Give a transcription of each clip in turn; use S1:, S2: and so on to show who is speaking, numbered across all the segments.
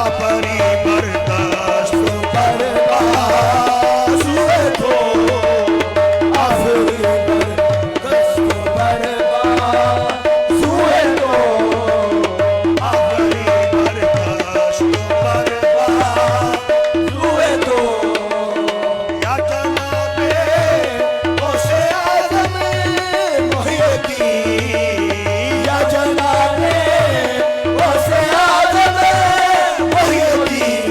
S1: आपरी बर्दाश्त बर्बाद हुए तो आपरी बर्दाश्त बर्बाद हुए तो आपरी बर्दाश्त बर्बाद हुए तो या जनाबे गौसे आज़म मोहिउद्दीन या जनाबे गौसे आज़म मोहिउद्दीन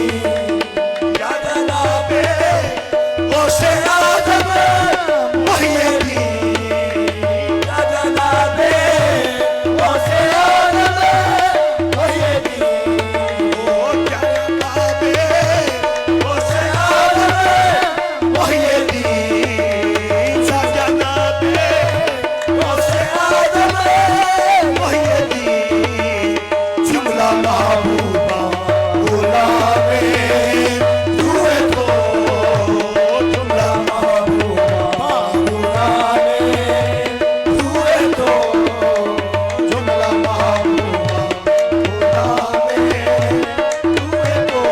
S1: या जनाबे गौसे आज़म मोहिउद्दीन या जनाबे गौसे आज़म मोहिउद्दीन ओ जनाबे गौसे आज़म मोहिउद्दीन या जनाबे गौसे आज़म मोहिउद्दीन जुमला महबूबा गुलामे हुए तो जुमला महबूबा गुलामे हुए तो जुमला महबूबा गुलामे हुए तो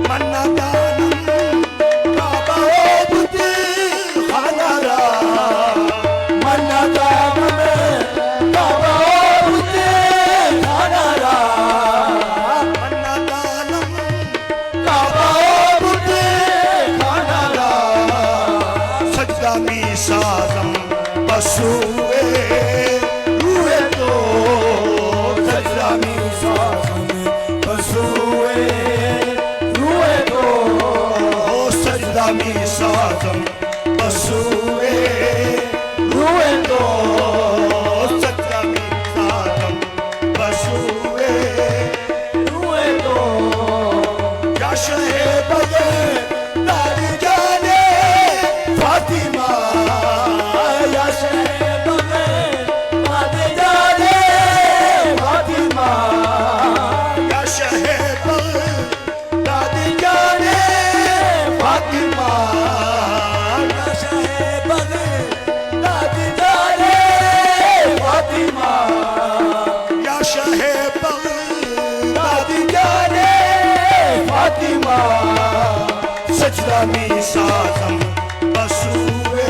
S1: मन्ना दानम काबा बुत खानारा मन्ना दानम काबा बुत खानारा मन्ना दानम काबा बुत खानारा सजदा मी साज़म बसुए हुए तो सजदा मी साज़म बसुए हुए तो सजदा मी साज़म बसुए हुए तो सजदा मी साज़म बसुए हुए तो या शहे बगे दादी जाने फातिमा या शहे बगे दादी जाने फातिमा या शहे बगे दादी जाने फातिमा या शहे बगे दादी जाने फातिमा या शहे बगे दादी जाने फातिमा सजदा मी साज़म बसुए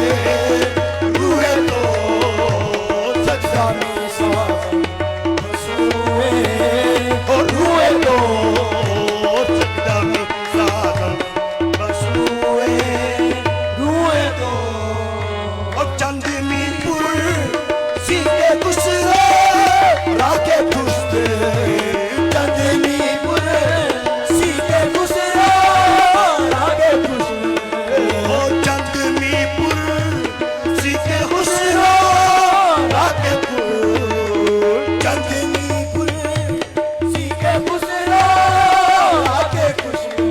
S1: हुए तो सजदा मी साज़म बसुए और हुए तो सजदा मी साज़म बसुए हुए तो और चंदनी पुर सीधे गुस्सा राके पुश्ते चंदनी पुर सीधे गुस्सा राके पुश्ते ओ चंदनी पुर सीधे गुस्सा राके पुर चंदनी पुर सीधे गुस्सा राके पुश्ते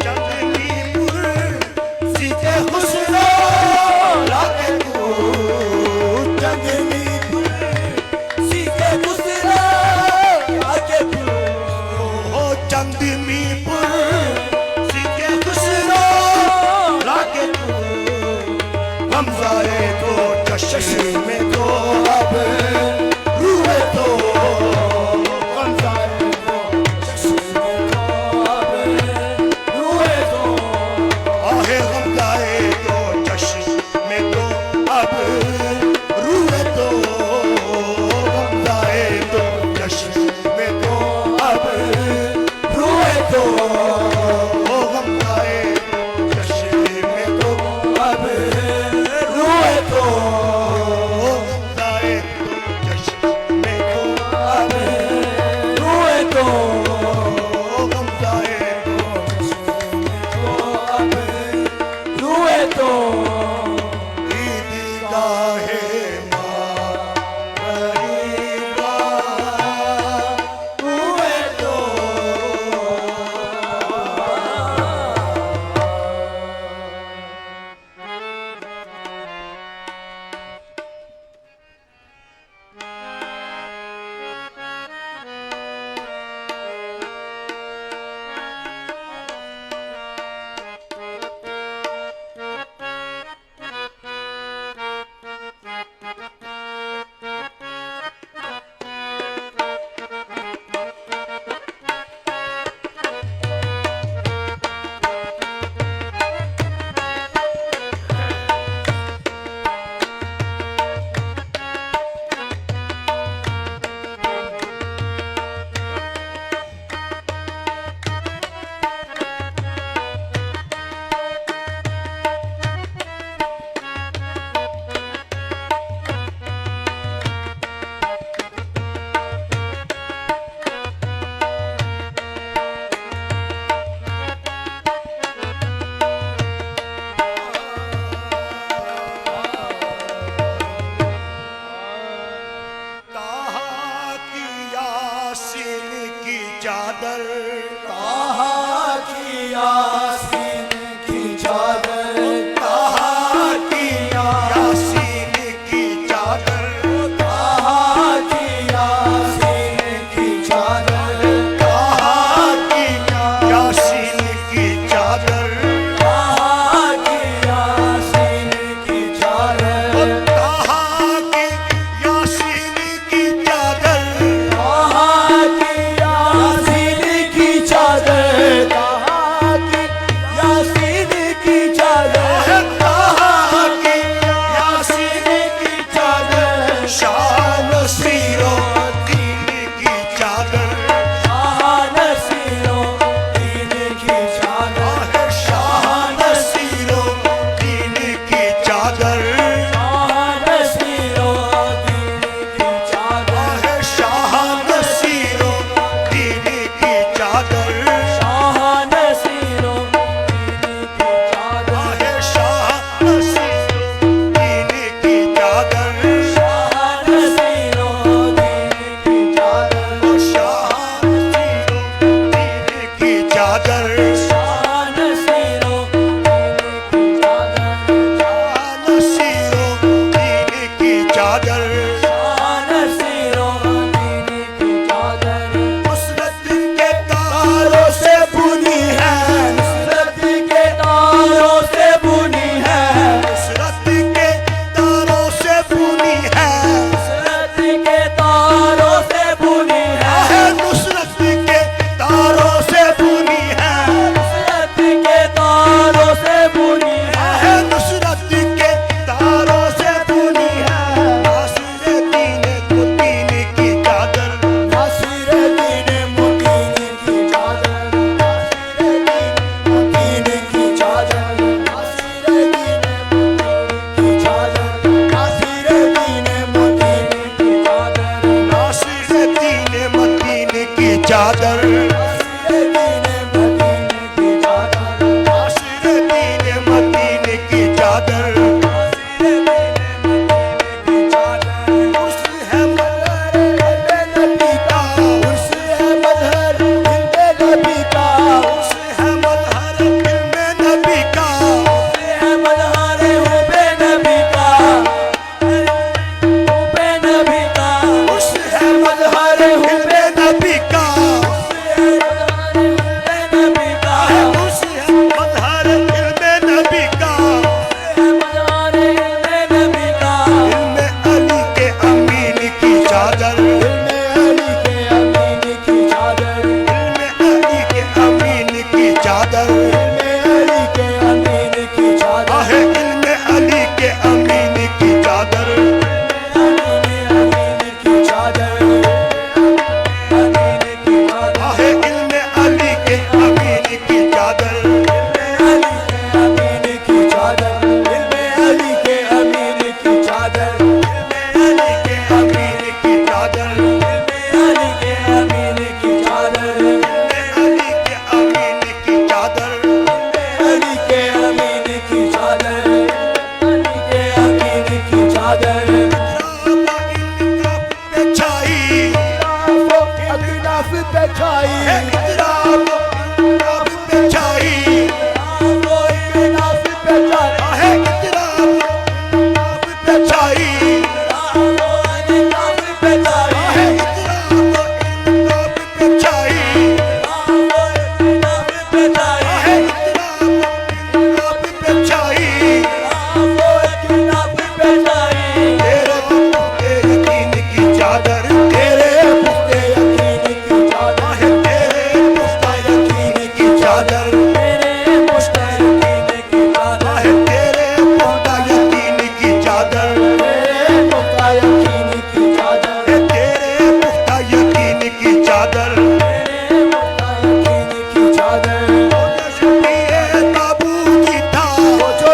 S1: चंदनी पुर सीधे गुस्सा राके पुर चंदनी पुर सीधे गुस्सा राके पुर ओ चंदनी पुर सीधे गुस्सा राके पुर हमजाए तो चश्मे में तो अब रूहे तो हमजाए तो चश्मे में तो अब रूहे तो आहे हमजाए तो चश्मे तो अब रूहे तो हमजाए तो चश्मे तो अब रूहे तो ओ हमजाए तो चश्मे तो अब रूहे तो हमजाए तो चश्मे तो अब रूहे तो हमजाए तो चश्मे तो अब रूहे तो ईदगाहे माँ गरीबा हुए तो चादर,
S2: कहाँ की यासीन की चादर,
S1: कहाँ की यासीन की चादर,
S2: कहाँ की यासीन की चादर,
S1: कहाँ की यासीन की चादर,
S2: कहाँ की यासीन की चादर,
S1: कहाँ की यासीन की चादर,
S2: कहाँ की यासीन की चादर, कहाँ की यासीन की चादर,
S1: कहाँ की यासीन की चादर, शान सीरो दीन की चादर,
S2: शान सीरो दीन की चादर,
S1: शान सीरो दीन की चादर,
S2: शान सीरो दीन की चादर,
S1: शान सीरो दीन की चादर,
S2: शान सीरो दीन की चादर,
S1: शान सीरो दीन की चादर,
S2: शान सीरो दीन की चादर,
S1: शान सीरो दीन की चादर,
S2: शान सीरो दीन की चादर,
S1: शान सीरो दीन की चादर,
S2: शान सीरो दीन की चादर,
S1: नुसरत के तारों से बुनी है,
S2: नुसरत के तारों से बुनी है,
S1: नुसरत के तारों से बुनी है,
S2: नुसरत के तारों से बुनी है,
S1: नुसरत के तारों से बुनी है,
S2: नुसरत के तारों से बुनी है,
S1: नुसरत के तारों से बुनी है, नासिर दीन मुतीन की चादर,
S2: नासिर दीन मुतीन की चादर, नासिर दीन मुतीन की चादर, नासिर दीन मुतीन की चादर, नासिर दीन मुतीन की चादर,
S1: नासिर दीन मुतीन की चादर, उर्स है मजहर इल्मे नबी का,
S2: उर्स है मजहर इल्मे नबी का,
S1: उर्स है मजहर इल्मे नबी का,
S2: है मजहर हुबे नबी का, हुबे नबी का,
S1: उर्स है मजहर इल्मे नबी का, उर्स है मजहर इल्मे नबी का, इल्मे अली के अमीन की चादर, इल्मे अली के अमीन की चादर, आहे इल्मे अली के अमीन की चादर, आहे इल्मे अली के अमीन की चादर, अली के अमीन की चादर, अली के अमीन की चादर, इनका पे छाई,
S2: पे छाई,
S1: है इतराब पे छाई,
S2: पे छाई,
S1: आहे इतराब पे छाई,
S2: पे छाई,
S1: आहे इतराब पे छाई,
S2: पे छाई,
S1: आहे इतराब पे छाई, तेरे पुख्ते यकीन की चादर, तेरे पुख्ते यकीन की चादर, आहे तेरे पुख्ता यकीन की चादर, आहे तेरे पुख्ता यकीन की चादर, है तेरे पुख्ता यकीन की चादर, वो जो शबीह बाबूजी था, वो जो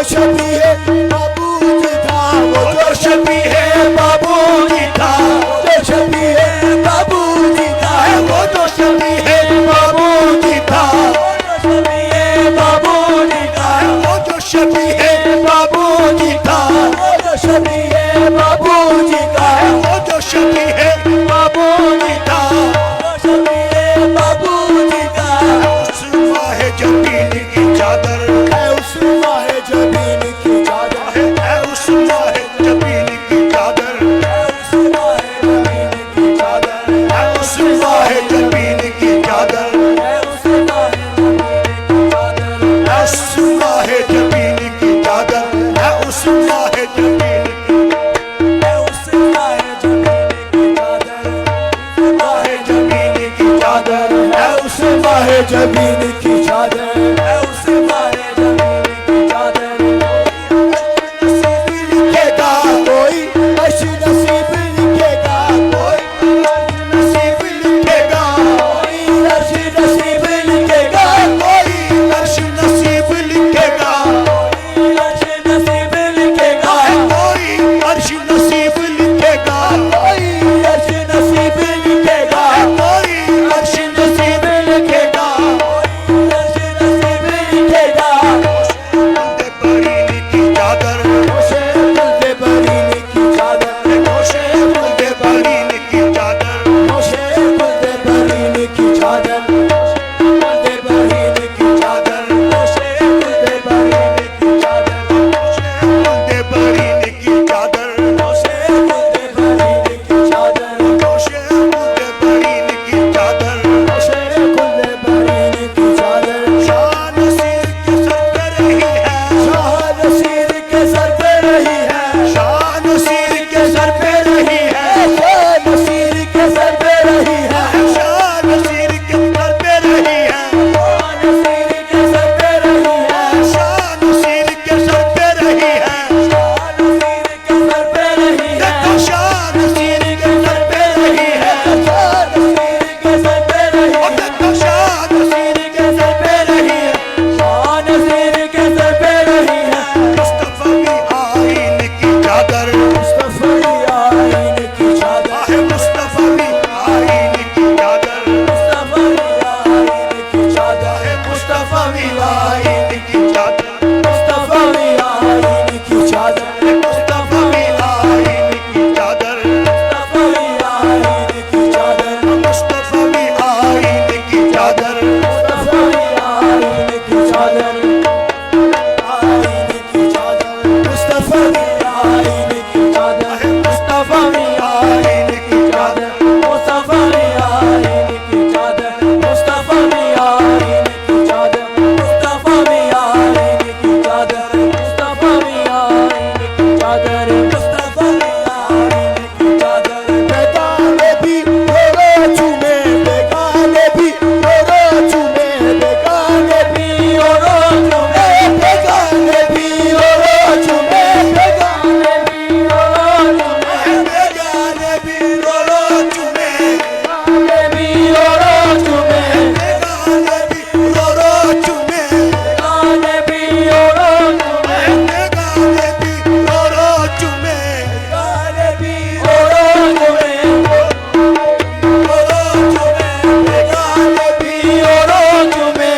S1: शबीह बाबूजी था, वो जो शबीह बाबूजी था, वो जो शबीह बाबूजी था, वो जो शबीह बाबूजी था, वो जो शबीह बाबूजी था, वो जो शबीह बाबूजी था,
S2: बाबू
S1: जमीन की चादर
S2: है उस मारे जमीन की चादर
S1: नसीब लिखेगा कोई अर्श नसीब लिखेगा कोई नसीब लिखेगा कोई अर्श नसीब लिखेगा कोई अर्श नसीब लिखेगा
S2: अर्श नसीब लिखेगा
S1: कोई अर्श नसीब लिखेगा कोई अर्श नसीब लिखेगा कोई अर्श नसीब लिखेगा
S2: अर्श नसीब लिखेगा
S1: बरीन की चादर नोशे बंदे बरीन की चादर नोशे बंदे बरीन की चादर नोशे बंदे बरीन की चादर बंदे बरीन की चादर नोशे बंदे बरीन की चादर नोशे बंदे बरीन की चादर नोशे बंदे बरीन की चादर नोशे बंदे बरीन की चादर नोशे बंदे बरीन की चादर शाह नसीर के सर पे रही है शाह नसीर के सर पे रही है शाह नसीर के सर पे रही है शाह नसीर के सर पे रही है शाह नसीर के सर पे रही है
S2: नसीर के सर पे रही है
S1: शाह नसीर के सर पे रही है
S2: नसीर के सर पे रही है
S1: देखो शाह नसीर के सर पे रही है
S2: शाह नसीर के सर पे रही
S1: और
S2: है
S1: देखो शाह नसीर के सर पे रही है
S2: शाह नसीर के सर पे रही है
S1: मुस्तफा की आईन की चादर
S2: मुस्तफा आईन की चादर
S1: आहे मुस्तफा की आईन की चादर
S2: मुस्तफा आईन की चादर
S1: आहे मुस्तफा की आईन की चादर
S2: मुस्तफा आईन की चादर
S1: मुस्तफा की आईन की चादर
S2: मुस्तफा आईन की चादर
S1: मुस्तफा की आईन की चादर
S2: मुस्तफा आईन की चादर
S1: आईन की चादर मुस्तफा की
S2: आईन की चादर मुस्तफा
S1: आईन की चादर
S2: मुस्तफा आईन की चादर मुस्तफा आईन की चादर मुस्तफा आईन की चादर मुस्तफा आईन की चादर मुस्तफा आईन की चादर
S1: बेगाने भी रोरो चूमे बेगाने भी रोरो चूमे बेगाने भी
S2: और चुमे
S1: बेगाने भी रोरो चूमे
S2: गाने भी और चुमे
S1: बेगाने भी रोरो चूमे
S2: गाने भी और चुमे
S1: बेगाने भी रोरो चूमे
S2: गाने भी और चुमे
S1: बेगाने भी रोरो चूमे
S2: गाने भी और चुमे
S1: रोरो चूमे बेगाने भी
S2: और चुमे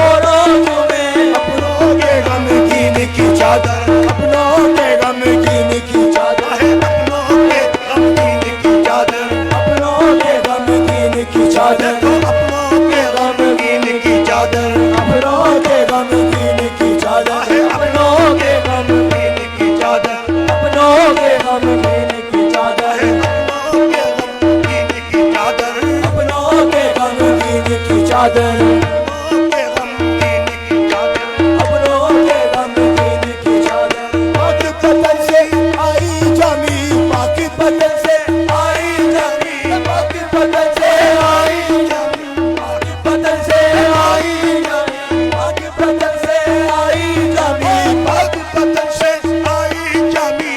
S2: और चुमे
S1: अपनों के गमगीन की चादर अपनों के गमगीन की चादर है अपनों के गमगीन की चादर
S2: अपनों के
S1: गमगीन की चादर अपनों के गमगीन की चादर
S2: अपनों के गमगीन की चादर
S1: है
S2: अपनों के
S1: गमगीन की चादर
S2: अपनों के गमगीन की चादर
S1: है अपनों के गमगीन की चादर
S2: अपनों के गमगीन की चादर
S1: अपनों के गमगीन की चादर
S2: अपनों के गमगीन की चादर
S1: पाक बदन से आई जामी पाक बदन से आई जामी
S2: पाक बदन से आई जामी पाक बदन से आई जामी पाक बदन से आई जामी
S1: पाक बदन से आई जामी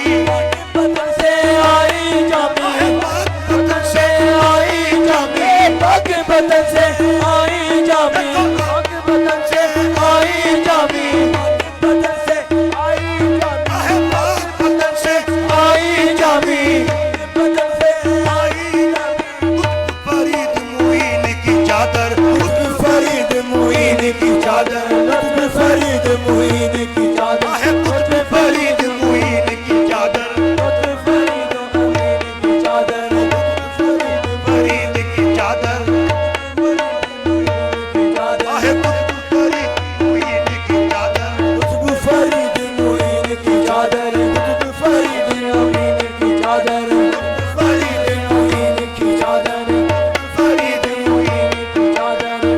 S2: बदन से आई जामी
S1: पाक बदन से आई जामी
S2: पाक बदन से आई जामी पाक बदन से आई जामी बदन से आई जामी
S1: है पाक बदन से
S2: आई जामी बदन से
S1: आई फरीद मुईन की चादर फरीद मुईन की चादर फरीद मुईन की चादर है फरीद मुईन की चादर
S2: फरीद मुईन की चादर
S1: फरीद की चादर है फरीद मुईन की चादर
S2: फरीद मुईन की चादर फरीद मुईन की चादर
S1: फरीद
S2: मुईन की चादर
S1: फरीद
S2: मुईन की चादर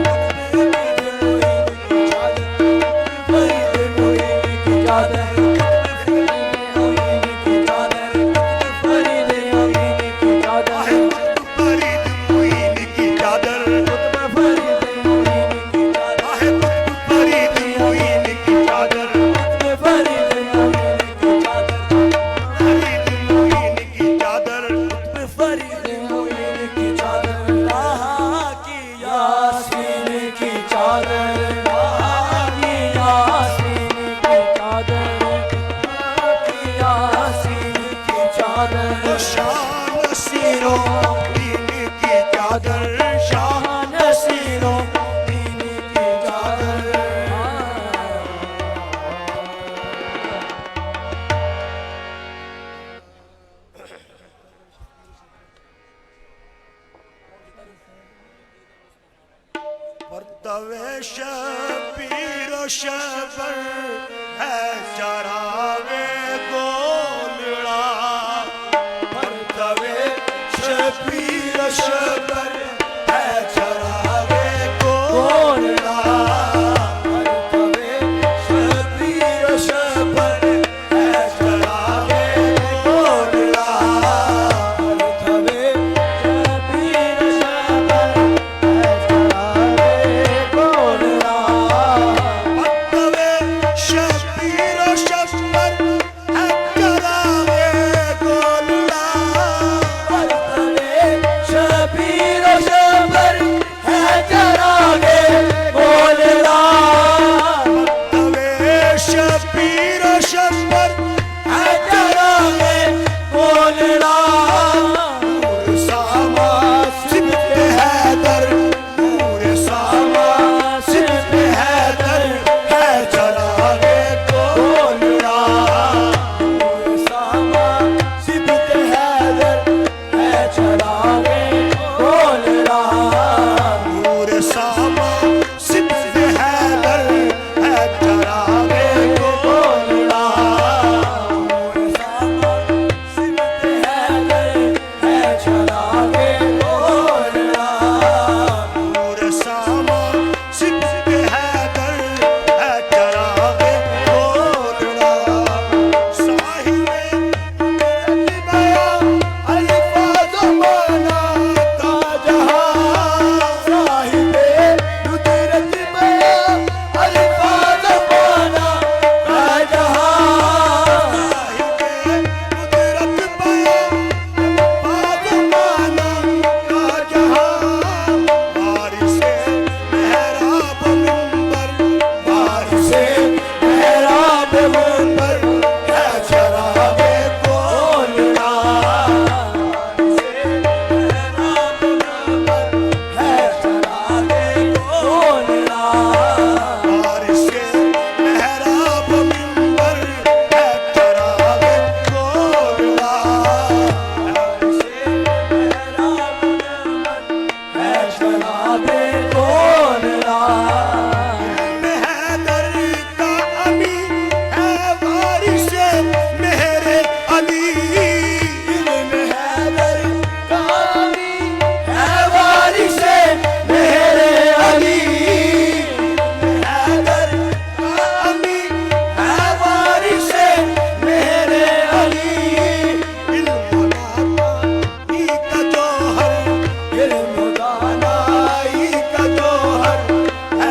S1: तवे शबीर शबर है चरावे गोलड़ा पर तवे शबीर शबर है चरावे गोलड़ा पर तवे शबीर शबर है चरावे गोलड़ा पर तवे शबीर शबर है चरावे गोलड़ा पत्तवे शबीर शबर है चरावे गोलड़ा पत्तवे शबीर शबर है चरावे गोलड़ा पत्तवे शबीर शबर है चरावे गोलड़ा नूर सामा सिबत हैदर नूर सामा सिबत हैदर है चरावे गोलड़ा नूर सामा सिबत हैदर है चरावे गोलड़ा नूर सामा सिबत हैदर है चरावे गोलड़ा नूर सामा सिबत हैदर है चरावे गोलड़ा नूर सामा सिबत हैदर है चरावे गोलड़ा साहिबे बया अल्फाज माना का जहां साहिबे कुदरत बया अल्फाज माना का जहां साहिबे कुदरत बया अल्फाज माना का जहां वारिसे मेहराब मिंबर वारिसे मेहराब मिंबर है चरावे गोलड़ा वारिसे मेहराब मिंबर है चरावे गोलड़ा वारिसे मेहराब मिंबर है चरावे गोलड़ा वारिसे मेहराब मिंबर है चरावे गोलड़ा हैदर का अमी है वारिसे मेहरे अली इल्म हैदर का अमी है वारिसे मेहरे अली हैदर का अमी है वारिसे मेहरे अली इल्म दानाई का जौहर इल्म दानाई का जौहर है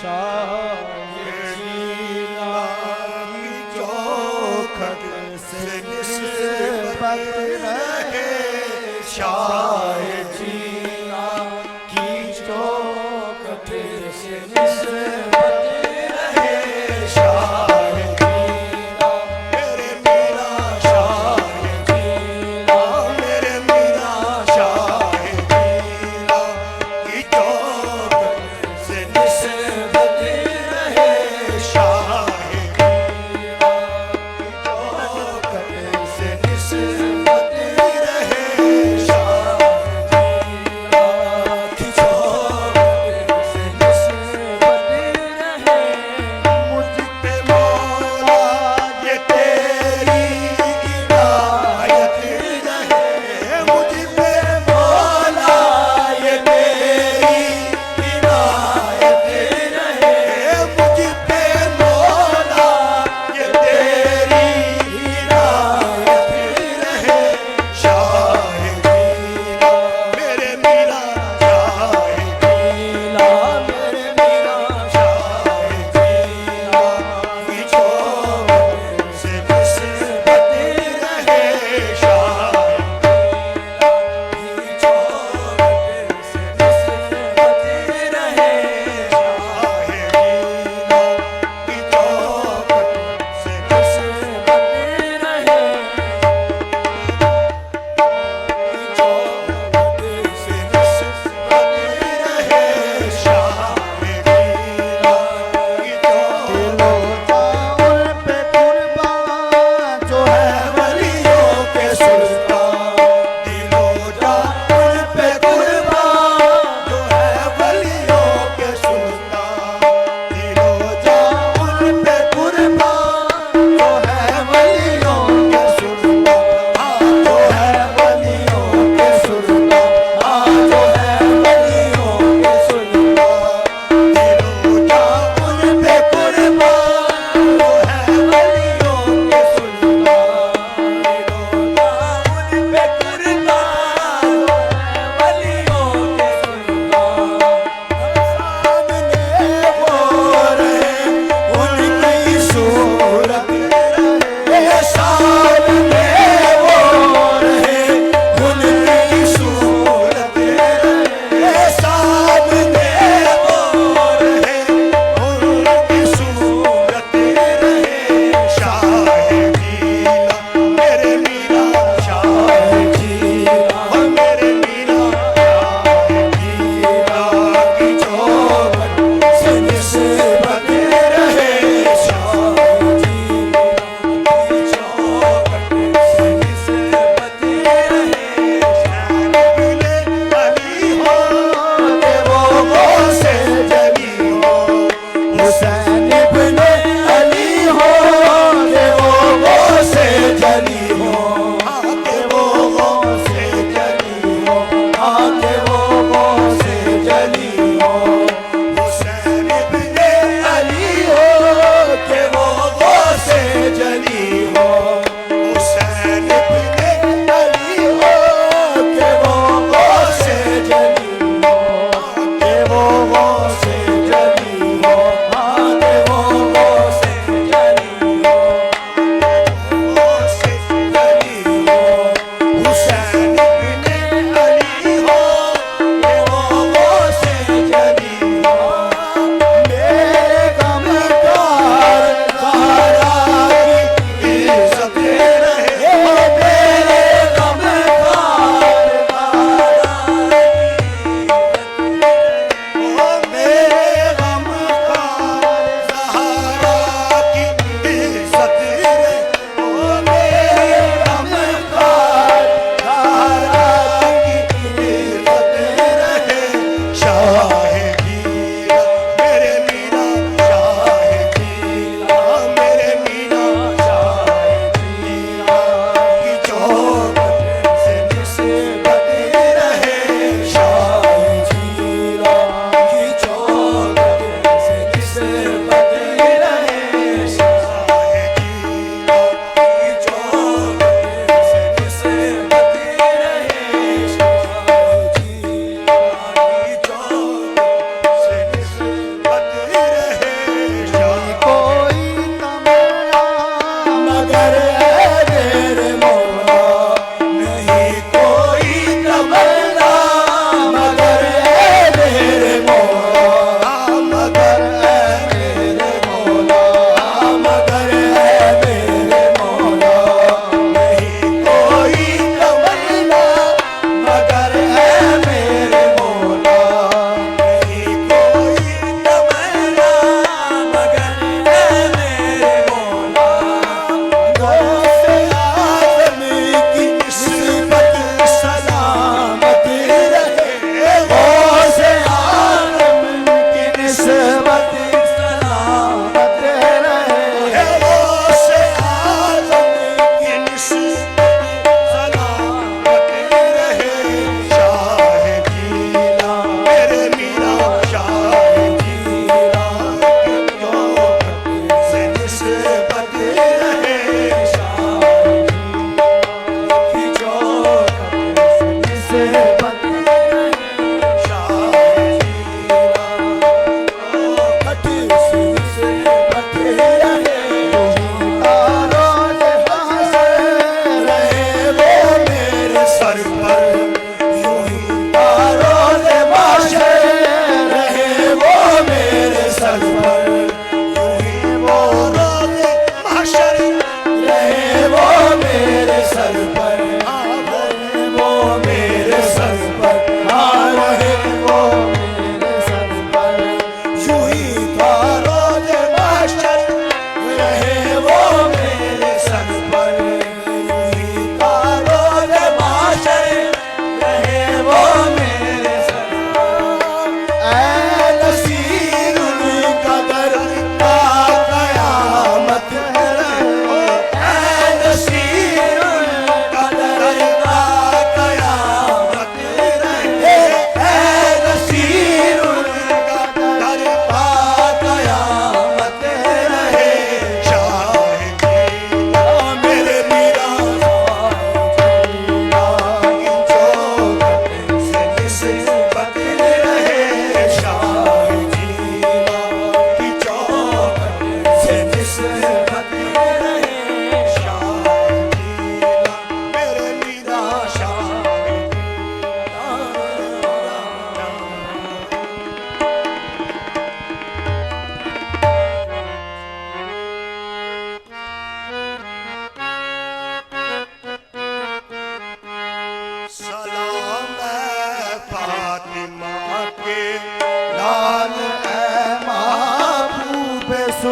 S1: जीना की चौखट से निस्बत रहे शाह जीना की चौखट से निस्बत रहे शाह जीना मेरे मीरा शाह जीना मेरे मीरा शाह जीना की चौखट से निस्बत रहे शाह जीना की चौखट से निस्बत रहे शाह जीना की चौखट से निस्बत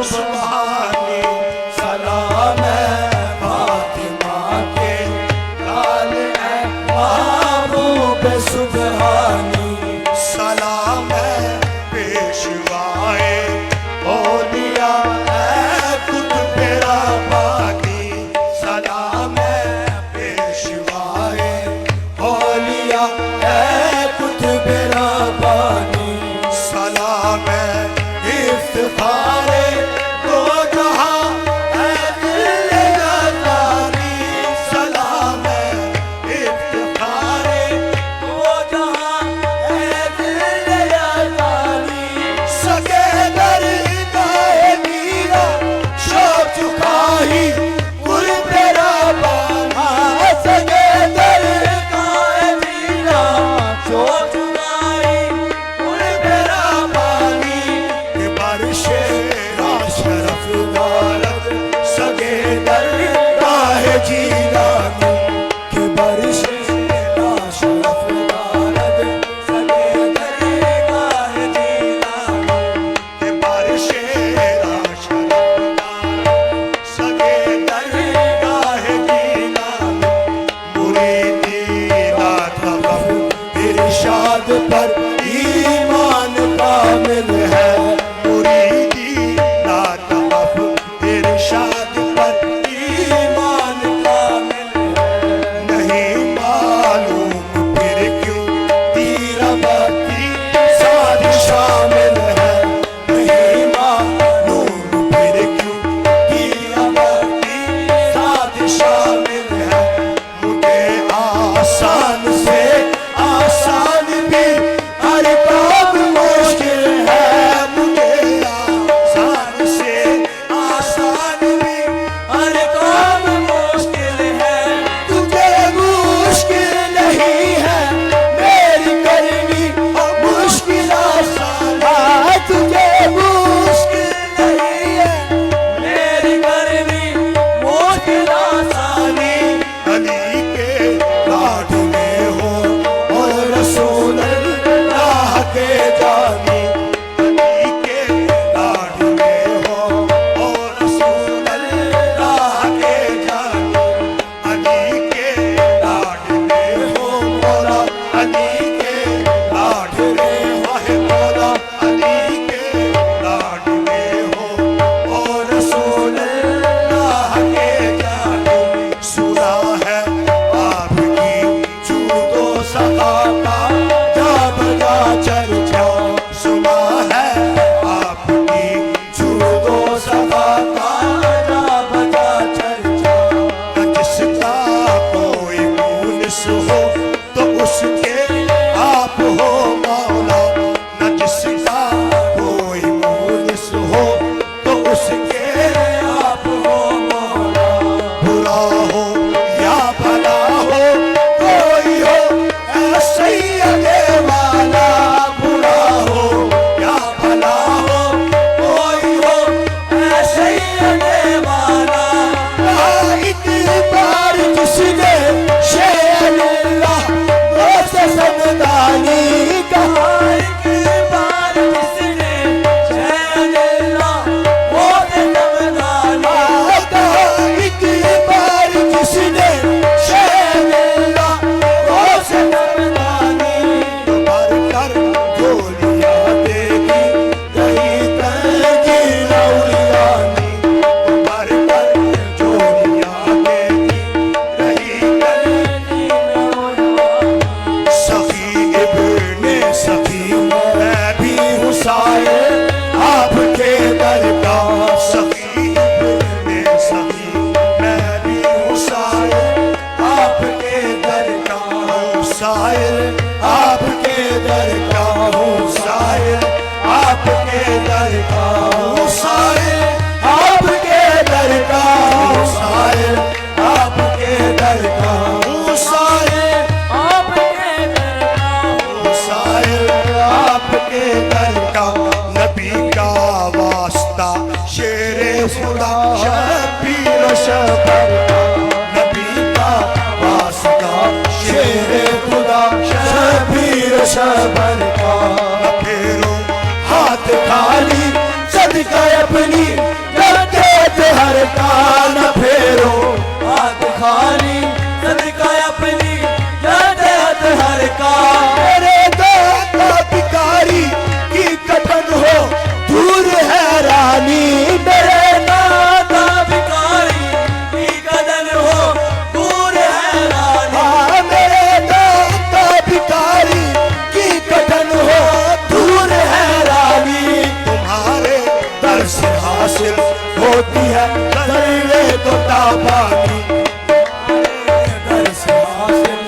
S1: सुबहानी सलाम है फातिमा के लाल है महबूब सुबहानी सलाम है पेशवाए औलिया है कुतुब रब्बानी सलाम है पेशवाए औलिया है कुतुब रब्बानी सलाम है इफ्तिखारे दो जहां है दिल जलानी सलाम है इफ्तिखारे दो जहां है दिल जलानी सगे दरगाह मीरा शौक चुकाही कुर्ब रब्बानी सगे दरगाह मीरा शौक चुकाही कुर्ब रब्बानी के बारिशे शरफ दौलत सगे दरगाह जीलानी के बारिशे शरफ दौलत सगे दरगाह जीलानी के बारिशे शरफ दौलत सगे दरगाह जीलानी मुरीदी ला तवफ इरशाद पर ईमान कामिल है मुरीदी ला तवफ इरशाद पर ईमान कामिल है नहीं मालूम फिर क्यों तीरा बाती साथ शामिल है नहीं मालूम फिर क्यों तीरा बाती साथ शामिल है मुझे आसान से आसान भी हर काम मुश्किल है मुझे आसान से आसान भी हर काम मुश्किल है तुझे मुश्किल नहीं है मेरी करनी मुश्किल आसान है तुझे मुश्किल नहीं है मेरी करनी मुश्किल आसानी अली के लाड में हो और रसूल अल्लाह के जानी अली के लाड में हो और रसूल अल्लाह के जानी अली के लाड में हो मौला अली के लाड में हो है मौला अली के लाड में हो और रसूल अल्लाह के जानी सुना है आपकी जूदो सदा का जा बजा चर्चा सुना है आपकी जूदो सदा का जा बजा चर्चा न जिसका कोई मुनिस हो तो उसके आप हो मौला न जिसका कोई मुनिस हो तो उसके आप हो मौला बुरा हो या भला हो कोई हो ऐ सैयदे वाला बुरा हो या भला हो कोई हो ऐ सैयदे वाला एक बार जिसने शेर अल्लाह वो समदानी कहा एक बार जिसने शेर अल्लाह वो समदानी कहा एक बार जिसने शेर अल्लाह वो समदानी भर कर गोलियां देगी कहीं तंगी लौलियानी भर कर गोलियां देगी कहीं तंगी लौलियानी सखी इब्ने सखी मैं भी हुसैन आपके दर का सखी इब्ने सखी मैं भी हुसैन आपके दर का हुसैन आपके दर का हुसैन आपके दर का हुसैन आपके दर का हुसैन आपके दर का हुसैन आपके दर का हुसैन आपके दर का नबी का वास्ता शेरे खुदा शबीर शबर का नबी का वास्ता शेरे खुदा शबीर शबर का न फेरो हाथ खाली सद सदका अपनी जाते हर का न फेरो
S2: हाथ खाली सदका अपनी जाते हर का।
S1: मेरे दाता भिखारी की कटन हो दूर है रानी,
S2: मेरे दाता भिखारी की कदन हो दूर है रानी।
S1: मेरे दाता भिखारी की कटन हो दूर है रानी। तुम्हारे दर से हासिल होती है दरिए तो ताबानी,
S2: दर से हासिल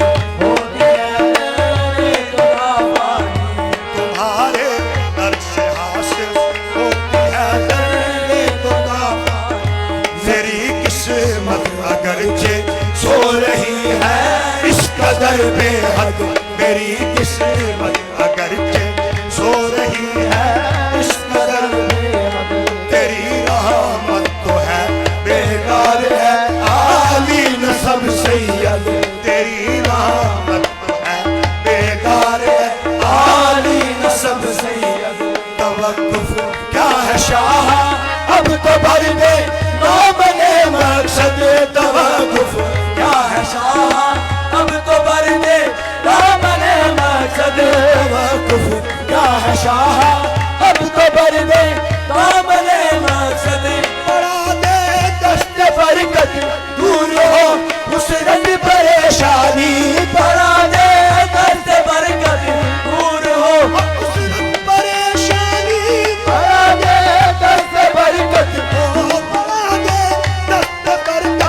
S2: होती है तो आबादी।
S1: तुम्हारे दर से हासिल होती है दरिए तो ताबानी। मेरी किस्मत अगरचे सो रही है इस कदर बेहद, मेरी किस्मत अगरचे सो रही है इस कदर बेहद। तेरी रहमत तो है बेकार है आली नसब सैयद, तेरी रहमत तो है बेकार है आली नसब सैयद। तवक्कुफ क्या है शाह अब तो भर दे नाम ने मकसद, तवक्कुफ
S2: क्या है शाह अब तो भर दे दामने मकसद।
S1: तवक्कुफ क्या है शाह अब तो भर दे
S2: दामने मकसद।
S1: बढ़ा दे दस्त बरकत दूर हो हुस्रत परेशानी,
S2: बढ़ा दे दस्त बरकत दूर हो
S1: हुस्रत परेशानी।
S2: बढ़ा दे दस्त बरकत
S1: बढ़ा दे दस्त बरकत,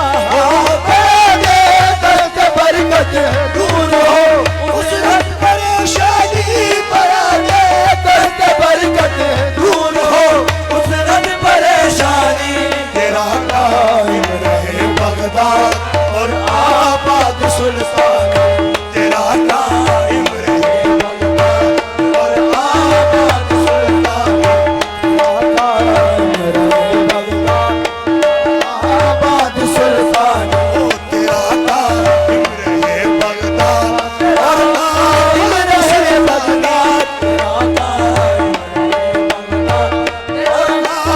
S2: बढ़ा दे दस्त बरकत दूर हो
S1: हुस्रत परेशानी। बढ़ा दे
S2: दस्त बरकत दूर हो उसरत परेशानी।
S1: तेरा कायम रहे बगदाद और आबाद सुल्तान, तेरा कायम रहे बगदाद और आबाद सुल्तान,
S2: कायम रहे बगदाद आबाद सुल्तान।
S1: ओ तेरा कायम रहे बगदाद और आबाद सुल्तान,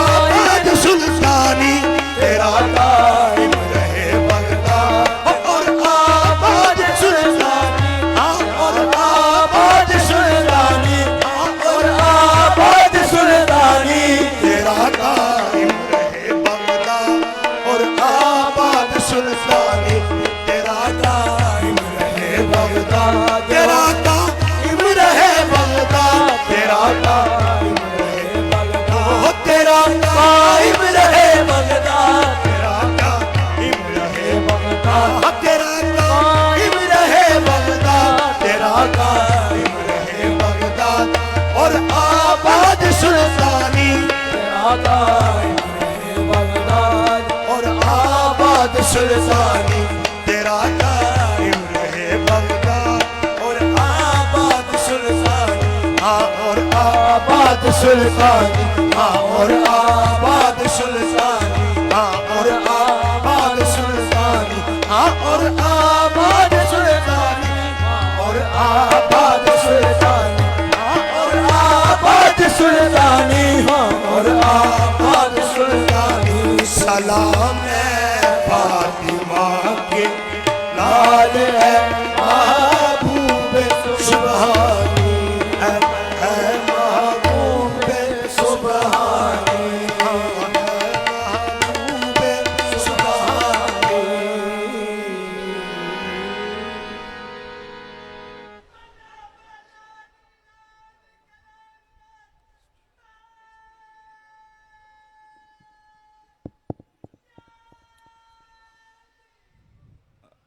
S1: आबाद सुल्तानी। तेरा कायम रहे बगदाद और आबाद सुल्तानी, और आबाद सुल्तानी, और आबाद सुल्तानी। तेरा कायम रहे बगदाद और आबाद सुल्तानी, तेरा कायम रहे बगदाद, तेरा कायम रहे बगदाद, तेरा कायम रहे बगदाद, तेरा कायम रहे बगदाद, तेरा कायम रहे बगदाद, तेरा कायम रहे बगदाद, तेरा कायम रहे बगदाद और आबाद सुल्तानी,
S2: कायम रहे बगदाद
S1: और आबाद सुल्तानी। तेरा कायम रहे बगदाद और आबाद सुल्तानी, हाँ और आबाद सुल्तानी, हाँ और आबाद सुल्तानी, हाँ और आबाद सुल्तानी, हाँ और आबाद सुल्तानी, और आबाद सुल्तानी, हाँ और आबाद सुल्तानी, हाँ और आबाद सुल्तानी। सलाम है फातिमा के लाल है महबूब सुबहानी, है महबूब सुबहानी, है महबूब सुबहानी।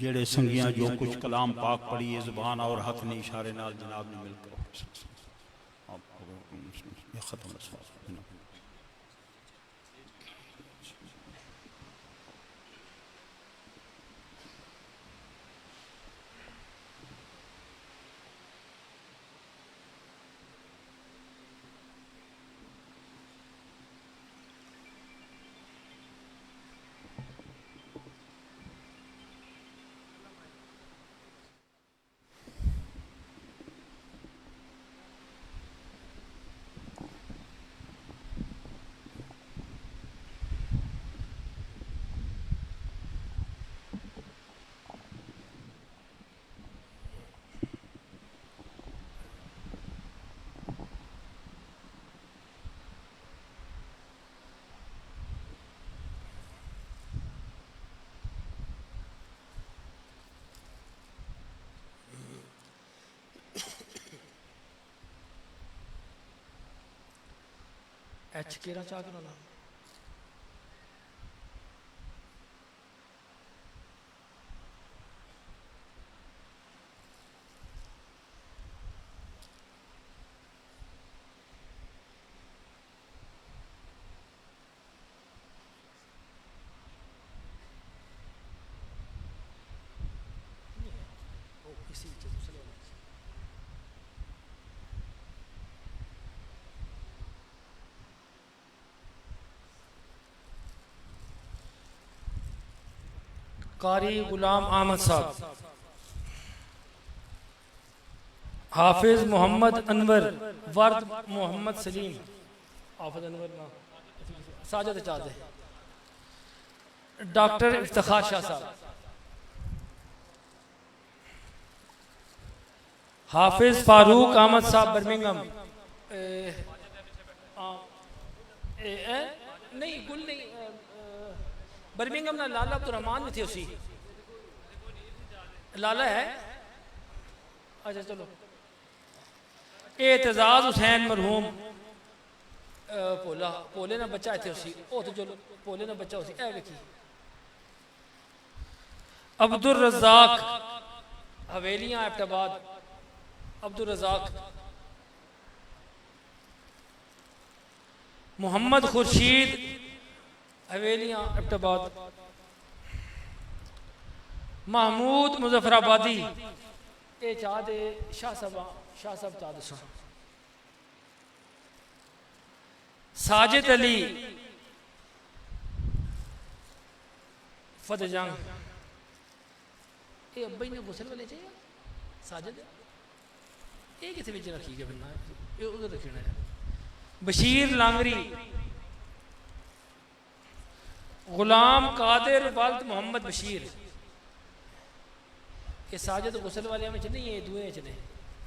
S3: जेड़े संगियां जो कुछ कलाम पाक पढ़िए ज़ुबान और हथ ने इशारे नाल जनाब ने मिलकर खत्म
S2: एच केरा चाह करो ना कारी गुलाम अहमद साहब, हाफिज मोहम्मद अनवर वर्द मोहम्मद सलीम, हाफिज अनवर ना साजद चाहते, डॉक्टर इफ्तिखार शाह साहब, हाफिज फारूक अहमद साहब बर्मिंघम, नहीं गुल नहीं बर्मिंघम ना लाला अब्दुर्रहमान में थे उसी लाला है। अच्छा चलो एतजाज हुसैन मरहूम पोला पोले ना बच्चा थे उसी ओ तो चलो पोले ना बच्चा उसी ए देखी अब्दुल रज़ाक हवेलियां एबटाबाद, अब्दुल रज़ाक, मोहम्मद खुर्शीद हवेलियां एबटाबाद, महमूद मुजफ्फराबादी ए चाहते शाह साहब चाहते साजिद अली फतेह जंग ये अब्बा ने गुसल वाले चाहिए साजिद ये किसे बिच रखी है फिर ये उधर रखना है। बशीर लांगरी, गुलाम कादिर वल्द मोहम्मद बशीर, ये साजिद गुसल वाले में नहीं ये दुए च ने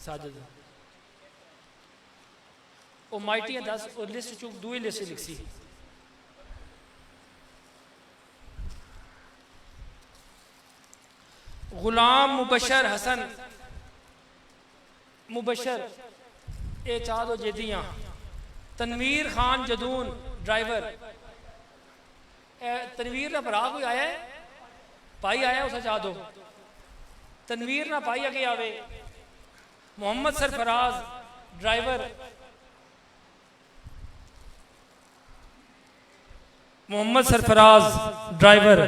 S2: साजिद ओ माइटी 10 और लिस्ट चुक दुए लिस्ट लिखसी गुलाम मुबशर हसन मुबशर ए चाह दो जेदियाँ तनवीर खान जदून ड्राइवर तनवीर ना भरा कोई आया है भाई आया उसे चाह दो तनवीर ना भाई अगे आवे मोहम्मद सरफराज ड्राइवर मोहम्मद सरफराज ड्राइवर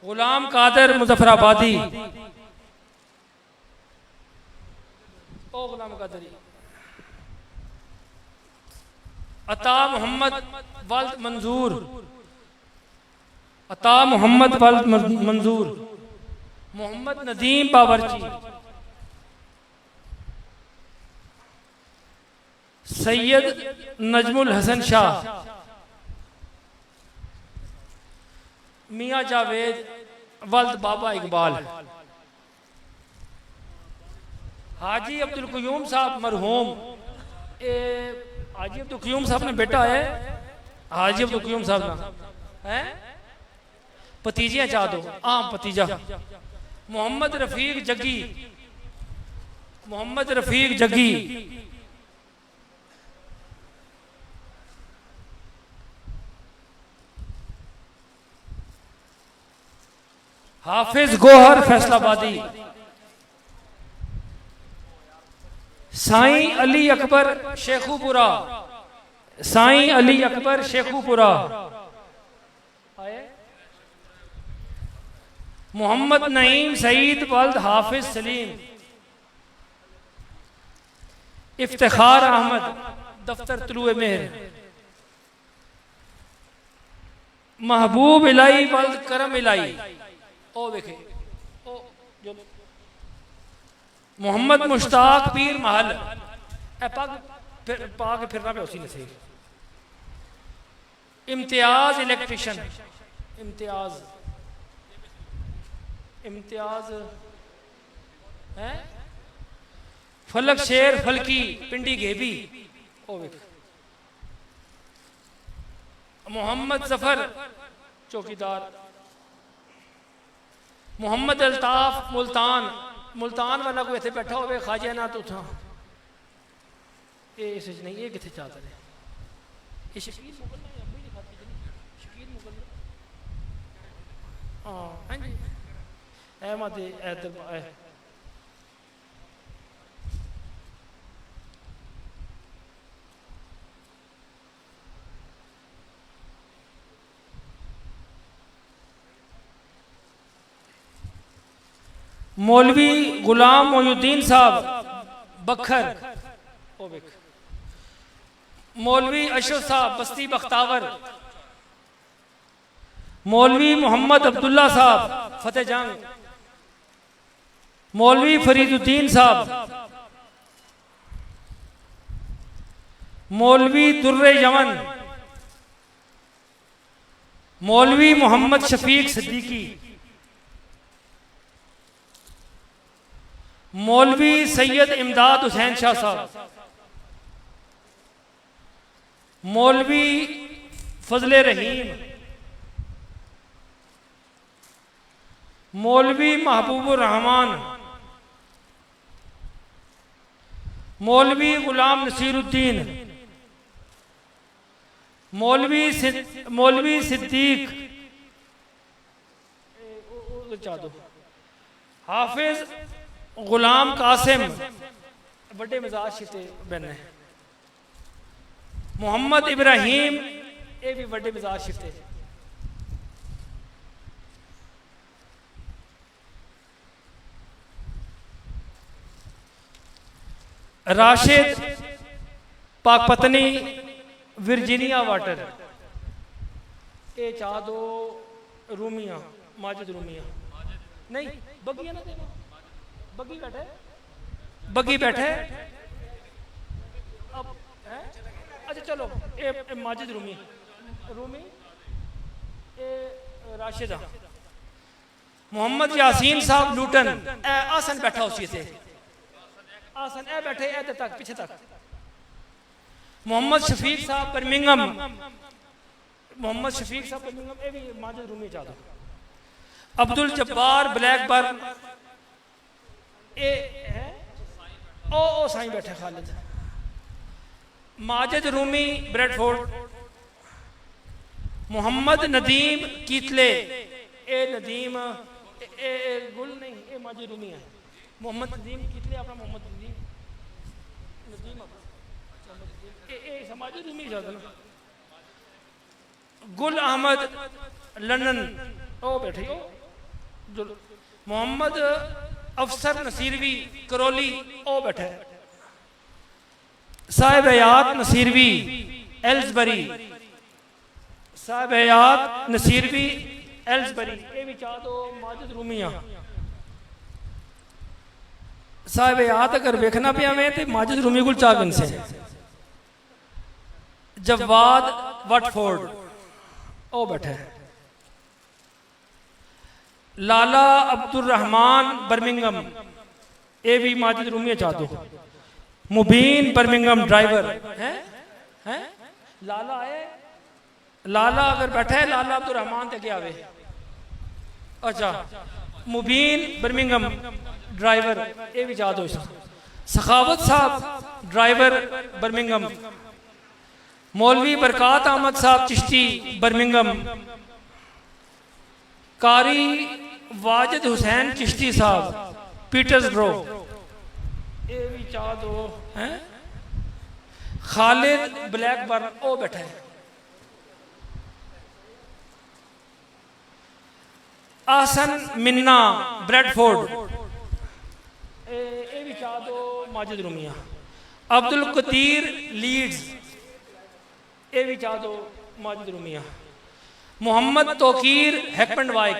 S2: गुलाम कादर मुजफ्फराबादी ओ गुलाम कादरी अता मोहम्मद वल्द मंजूर अता मोहम्मद वल्द मंजूर मोहम्मद नदीम बावर्ची सैयद नजमुल हसन शाह मियाँ जावेद वल्द बाबा इकबाल हाजी अब्दुल क़य्यूम साहब मरहूम हाजी अब्दुल क़य्यूम साहब ने बेटा है हाजी अब्दुल क़य्यूम साहब ना है भतीजियाँ चाह दो आम भतीजा मोहम्मद रफीक जग्गी मोहम्मद रफीक जग्गी हाफिज गोहर फैसलाबादी साईं अली अकबर शेखुपुरा साईं अली अकबर शेखुपुरा मोहम्मद नईम सईद वल्द हाफिज सलीम इफ्तिखार अहमद दफ्तर तुलुए मेहर महबूब इलाई वल्द करम इलाई ओ देखे ओ जो मोहम्मद मुश्ताक पीर महल ए पग पाके फिरना पे उसी नसीब इम्तियाज इलेक्ट्रिशियन इम्तियाज इम्तियाज है फलक शेर फलकी पिंडी घेबी ओ मोहम्मद जफर चौकीदार मोहम्मद अल्ताफ मुल्तान मुल्तान वाला कोई इतने बैठा हो खाजा ना तो था ये नहीं ये कितने चाहते हैं ये शकील मुगल ने अभी नहीं खाती शकील मुगल हाँ जी अहमद मौलवी गुलाम मोयुद्दीन साहब बखर मौलवी अशरफ साहब बस्ती बख्तावर मौलवी मोहम्मद अब्दुल्ला साहब फतेह जंग मौलवी फरीदुद्दीन साहब मौलवी दुर्रे यमन मौलवी मोहम्मद शफीक सिद्दीकी मौलवी सैयद इमदाद हुसैन शाह साहब मौलवी फजले रहीम मौलवी महबूबुर रहमान मौलवी गुलाम नसीरुद्दीन मौलवी सिद्दीक हाफिज गुलाम कासिम बड़े मिजाज शिते बन है मोहम्मद इब्राहिम ये भी बड़े मिजाज शिते राशिद पाकपतनी वर्जीनिया वाटर ये चाह दो रूमिया माजिद रूमिया नहीं बगिया ना देना बगी बैठे अब है अच्छा चलो ए माजिद रूमी ए राशिदा मोहम्मद यासीन साहब लूटन आसन बैठा उसी से आसन ए बैठे ए तक पीछे तक मोहम्मद शफीक साहब बर्मिंघम मोहम्मद शफीक साहब बर्मिंघम ए भी माजिद रूमी चाहता अब्दुल जब्बार ब्लैकबर्न ए है ओ साईं बैठे खालिद। माजिद रूमी ब्रेडफोर्ड। मोहम्मद नदीम कीतले ए नदीम ए गुल नहीं ए माजिद रूमी है। मोहम्मद नदीम कीतले अपना मोहम्मद नदीम ए समाजी रूमी ज्यादा ना। गुल अहमद लंदन ओ बैठे हो। मोहम्मद अफसर नसीरवी करौली ओ बैठे। साहिब हयात नसीरवी एल्सबरी। साहिब हयात नसीरवी एल्सबरी ये भी चाह दो माजिद रूमिया। साहिब हयात अगर देखना पिया में तो माजिद रूमी गुल चागन से। जवाद वटफोर्ड ओ बैठे। लाला अब्दुल रहमान बर्मिंगम ए भी माजिद रूमी चाह दो। मुबीन बर्मिंगम ड्राइवर हैं लाला है। लाला अगर बैठा है लाला अब्दुल रहमान तक आवे। अच्छा मुबीन बर्मिंगम ड्राइवर ये भी चाह दो। सखावत साहब ड्राइवर बर्मिंगम। मौलवी बरकात अहमद साहब चिश्ती बर्मिंगम। कारी वाजिद हुसैन चिश्ती साहब पीटर्सब्रो ये भी चाह दो हैं। खालिद ब्लैकबर्न ओ बैठा है। आसन मिन्ना ब्रेडफोर्ड ये भी चाह दो माजिद रूमिया। अब्दुल कदीर लीड्स ये भी चाह दो माजिद रूमिया। मोहम्मद तोकीर हैकमंड वाइक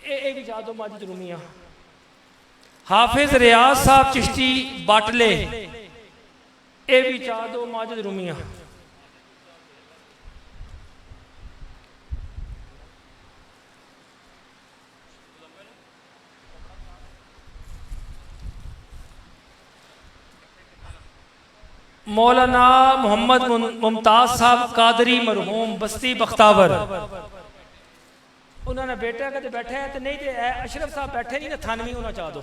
S2: ये भी चाह दो माजिद रूमिया। हाफिज रियाज साहब चिश्ती बाटले ये भी चाह दो माजिद रूमिया। मौलाना मोहम्मद मुमताज साहब कादरी मरहूम बस्ती बख्तावर उन्होंने बेटा कहते बैठे हैं तो नहीं तो अशरफ साहब बैठे नहीं ना थानवी होना चाह दो।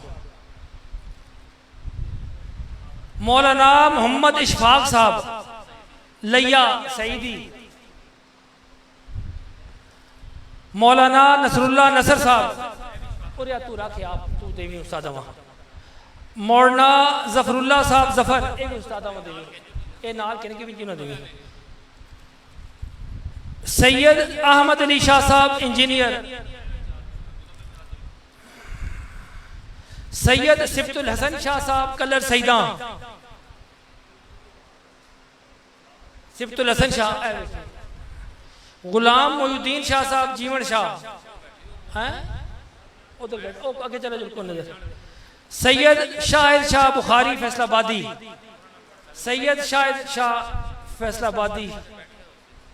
S2: मौलाना मोहम्मद इशफाक साहब लिया सईदी। मौलाना नसरुल्लाह नसर साहब और या तू रखे आप तू देवी उस्ताद वहाँ। मौलाना जफरुल्लाह साहब जफर एक उस्ताद देवी ए नाल कहने की भी क्यों ना देवी। सैयद अहमद अली शाह साहब इंजीनियर। सैयद सिफ्तुल हसन शाह साहब कलर सईदा। सिफ्तुल हसन शाह। गुलाम मोयुद्दीन शाह साहब जीवन शाह हैं उधर बैठ ओ आगे चलो जो नजर। सैयद शाहिद शाह बुखारी फैसलाबादी। सैयद शाहिद शाह फैसलाबादी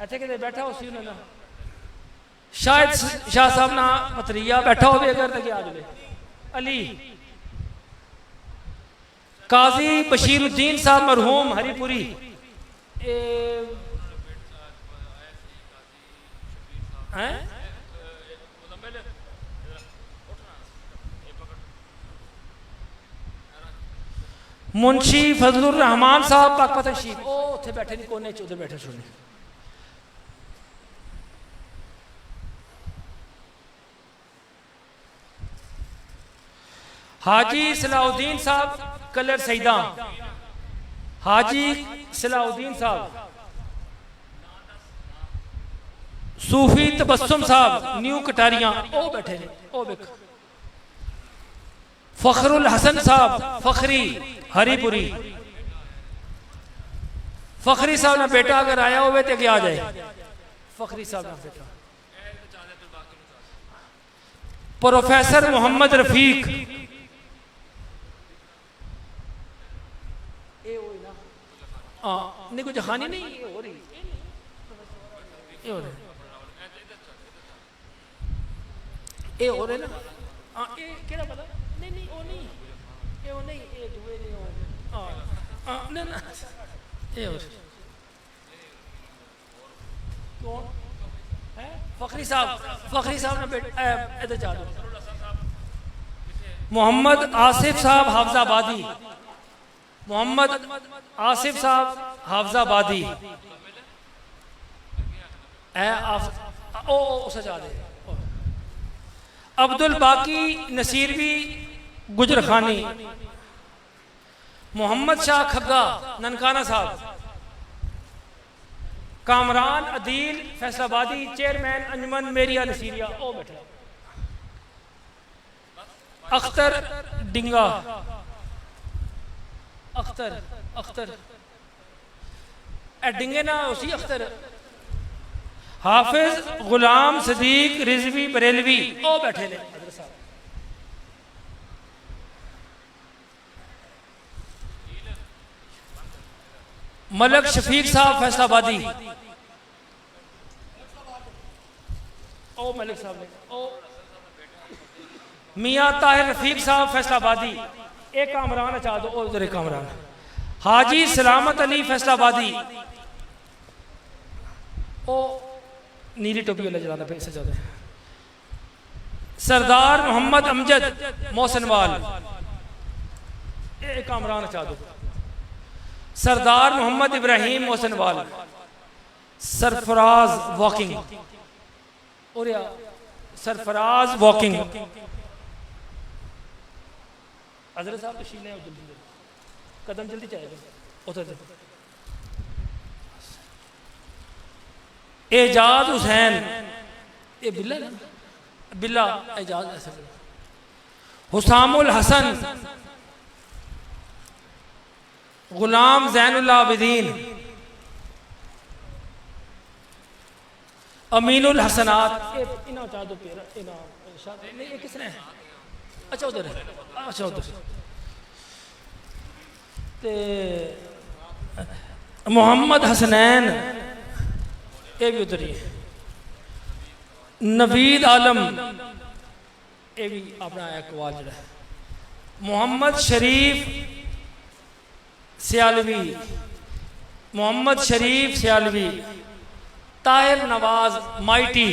S2: ऐसे कहते बैठा हो सी ना। शाहिद शाह साहब ना मतरिया बैठा हो अगर तक आ जाए। अली काजी बशीरुद्दीन साहब मरहूम हरीपुरी हैं। मुंशी फजलुर रहमान साहब पाकपतन शीफ ओ उत्थे बैठे नहीं कोने च उधर बैठे सुने। हाजी सलाउद्दीन साहब कलर सईदा। हाजी सलाउद्दीन साहब। सूफी तबस्सुम साहब न्यू कटारियां ओ बैठे ओ देख। फखरुल हसन साहब फखरी हरीपुरी। फखरी साहब ना बेटा अगर आया हो तो क्या आ जाए। फखरी साहब ना बेटा। प्रोफेसर मोहम्मद रफीक नहीं कुछ हानि नहीं हो रही। ये हो रहे ना ये केड़ा पता नहीं नहीं वो नहीं ये वो नहीं ये दुए नहीं हो ना ना ये हो कौन फखरी साहब ने इधर जा दो। मोहम्मद आसिफ साहब हाफजाबादी, मोहम्मद आसिफ साहब हाफजाबादी उसे जा दे। अब्दुल बाकी नसीरवी गुजरखानी, मोहम्मद शाह खग्गा ननकाना साहब, कामरान अदील फैसलाबादी चेयरमैन अंजुमन मेरिया नसीरिया ओ बैठा, अख्तर डिंगा, अख्तर डिंगे ना उसी अख्तर, हाफिज गुलाम सदीक रिजवी बरेलवी ओ बैठे ने। मलक शफीक साहब फैसलाबादी ओ मलिक साहब ने ओ, मियाँ ताहिर रफीक साहब फैसलाबादी, एक कामरान अचा दो ओ उधर कामरान, हाजी सलामत अली फैसलाबादी ओ नीली टोपी वाला जलाना पे से ज्यादा, सरदार मोहम्मद अमजद मोहसनवाल एक कामरान अचा दो, सरदार मोहम्मद इब्राहिम मोहसनवाल, सरफराज वॉकिंग और या सरफराज वॉकिंग, हजरत साहब तो शीले जल्दी कदम जल्दी चाहेगा उधर। एजाज हुसैन ये बिल्ला ना बिल्ला एजाज ऐसा, हुसामुल हसन, गुलाम जैनुल आबिदीन, अमीनुल हसनात इना उठा दो पेरा इना नहीं ये किसने है? अच्छा उधर है, अच्छा उधर ते मोहम्मद हसनैन ये भी उधर ही है, नवीद आलम ये भी अपना अकवाल जड़ा है, मोहम्मद शरीफ सियालवी, मोहम्मद शरीफ सियालवी, ताहिर नवाज माइटी,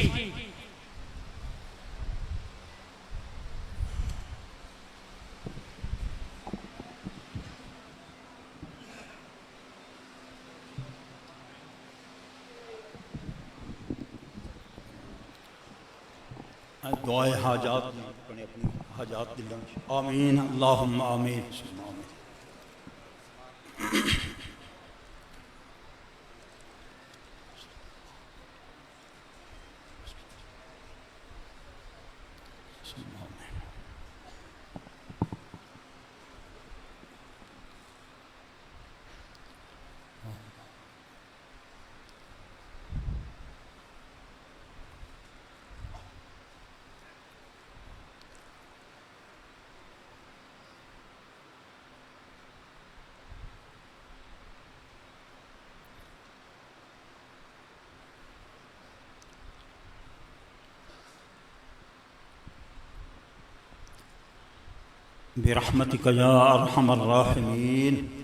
S3: दुआए हाजात अपने अपनी हाजात दिलों आमीन अल्लाहुम्मा आमीन। बिरहमतिक या अरहमर राहिमीन।